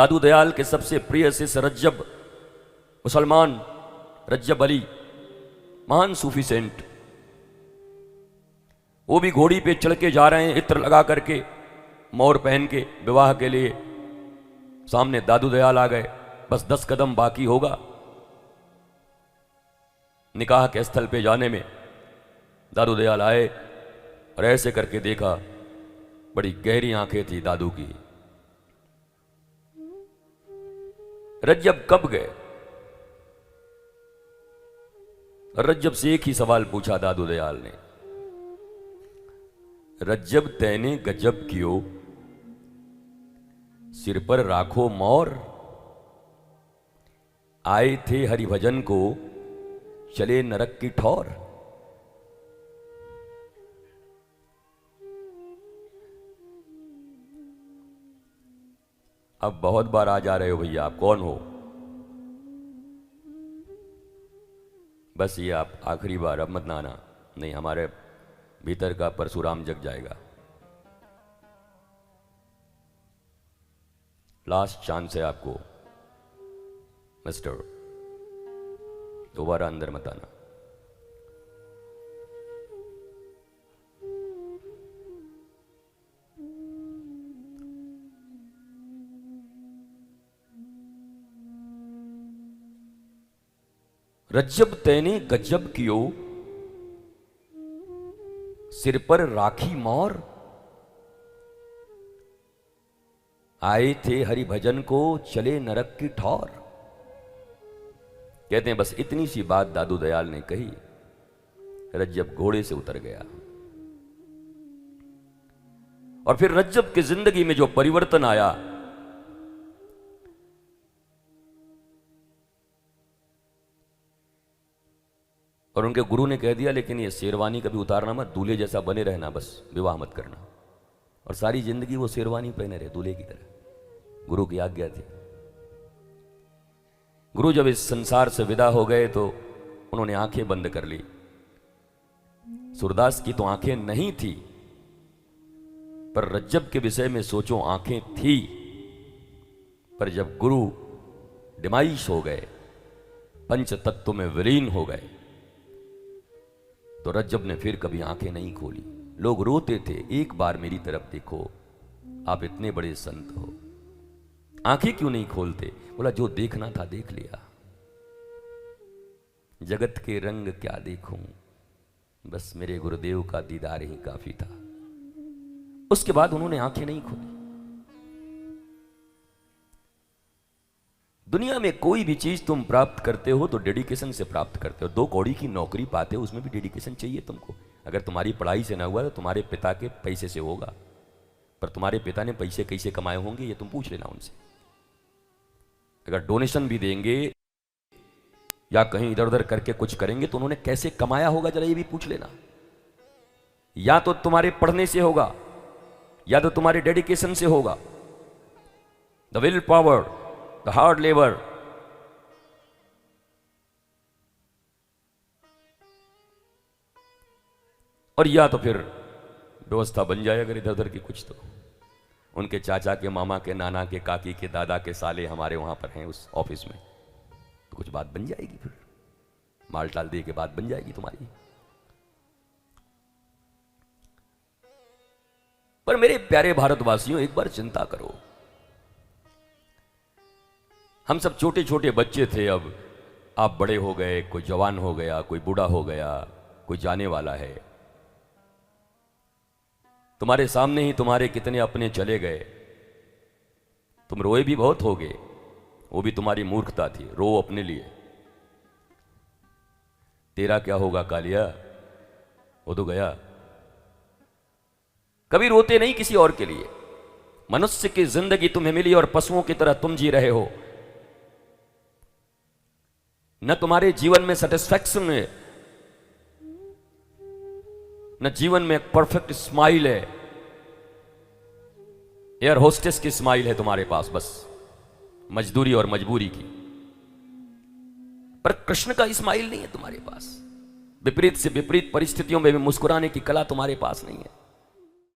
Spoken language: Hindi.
दादू दयाल के सबसे प्रिय शिष्य रज्जब, मुसलमान रज्जब अली, महान सूफी सेंट, वो भी घोड़ी पे चढ़ के जा रहे हैं, इत्र लगा करके, मोर पहन के, विवाह के लिए। सामने दादू दयाल आ गए, बस 10 कदम बाकी होगा निकाह के स्थल पे जाने में। दादू दयाल आए और ऐसे करके देखा, बड़ी गहरी आंखें थी दादू की। रज्जब कब गए? रज्जब से एक ही सवाल पूछा दादू दयाल ने, रज्जब तैने गजब कियो, सिर पर राखो मोर, आए थे हरिभजन को, चले नरक की ठौर। अब बहुत बार आ जा रहे हो भैया, आप कौन हो? बस ये आप आखिरी बार, अब मत आना, नहीं हमारे भीतर का परशुराम जग जाएगा। लास्ट चांस है आपको मिस्टर, दोबारा अंदर मत आना। रज्जब तैने गजब कियो, सिर पर राखी मोर, आए थे हरि भजन को, चले नरक की ठौर। कहते हैं बस इतनी सी बात दादू दयाल ने कही, रज्जब घोड़े से उतर गया। और फिर रज्जब की जिंदगी में जो परिवर्तन आया, और उनके गुरु ने कह दिया लेकिन ये शेरवानी कभी उतारना मत, दूल्हे जैसा बने रहना, बस विवाह मत करना। और सारी जिंदगी वो शेरवानी पहने रहे दूल्हे की तरह, गुरु की आज्ञा थी। गुरु जब इस संसार से विदा हो गए तो उन्होंने आंखें बंद कर ली। सूरदास की तो आंखें नहीं थी, पर रज्जब के विषय में सोचो आंखें थी। पर जब गुरु डिमाइश हो गए, पंच तत्व में विलीन हो गए, तो रज्जब ने फिर कभी आंखें नहीं खोली। लोग रोते थे, एक बार मेरी तरफ देखो, आप इतने बड़े संत हो, आंखें क्यों नहीं खोलते? बोला जो देखना था देख लिया, जगत के रंग क्या देखूं, बस मेरे गुरुदेव का दीदार ही काफी था। उसके बाद उन्होंने आंखें नहीं खोली। दुनिया में कोई भी चीज तुम प्राप्त करते हो तो डेडिकेशन से प्राप्त करते हो। 2 कौड़ी की नौकरी पाते हो, उसमें भी डेडिकेशन चाहिए तुमको। अगर तुम्हारी पढ़ाई से ना हुआ तो तुम्हारे पिता के पैसे से होगा, पर तुम्हारे पिता ने पैसे कैसे कमाए होंगे ये तुम पूछ लेना उनसे। अगर डोनेशन भी देंगे या कहीं इधर उधर करके कुछ करेंगे तो उन्होंने कैसे कमाया होगा, जरा ये भी पूछ लेना। या तो तुम्हारे पढ़ने से होगा, या तो तुम्हारे डेडिकेशन से होगा, the will power, the hard labour. और या तो फिर व्यवस्था बन जाए अगर इधर उधर की कुछ, तो उनके चाचा के, मामा के, नाना के, काकी के, दादा के साले हमारे वहां पर हैं उस ऑफिस में, तो कुछ बात बन जाएगी। फिर माल टाल दे के बात बन जाएगी तुम्हारी। पर मेरे प्यारे भारतवासियों, एक बार चिंता करो। हम सब छोटे छोटे बच्चे थे, अब आप बड़े हो गए, कोई जवान हो गया, कोई बूढ़ा हो गया, कोई जाने वाला है। तुम्हारे सामने ही तुम्हारे कितने अपने चले गए। तुम रोए भी बहुत होगे, वो भी तुम्हारी मूर्खता थी, रो अपने लिए। तेरा क्या होगा कालिया, वो तो गया। कभी रोते नहीं किसी और के लिए। मनुष्य की जिंदगी तुम्हें मिली और पशुओं की तरह तुम जी रहे हो। न तुम्हारे जीवन में सेटिस्फैक्शन है, न जीवन में एक परफेक्ट स्माइल है। एयर होस्टेस की स्माइल है तुम्हारे पास, बस मजदूरी और मजबूरी की। पर कृष्ण का स्माइल नहीं है तुम्हारे पास। विपरीत से विपरीत परिस्थितियों में भी मुस्कुराने की कला तुम्हारे पास नहीं है।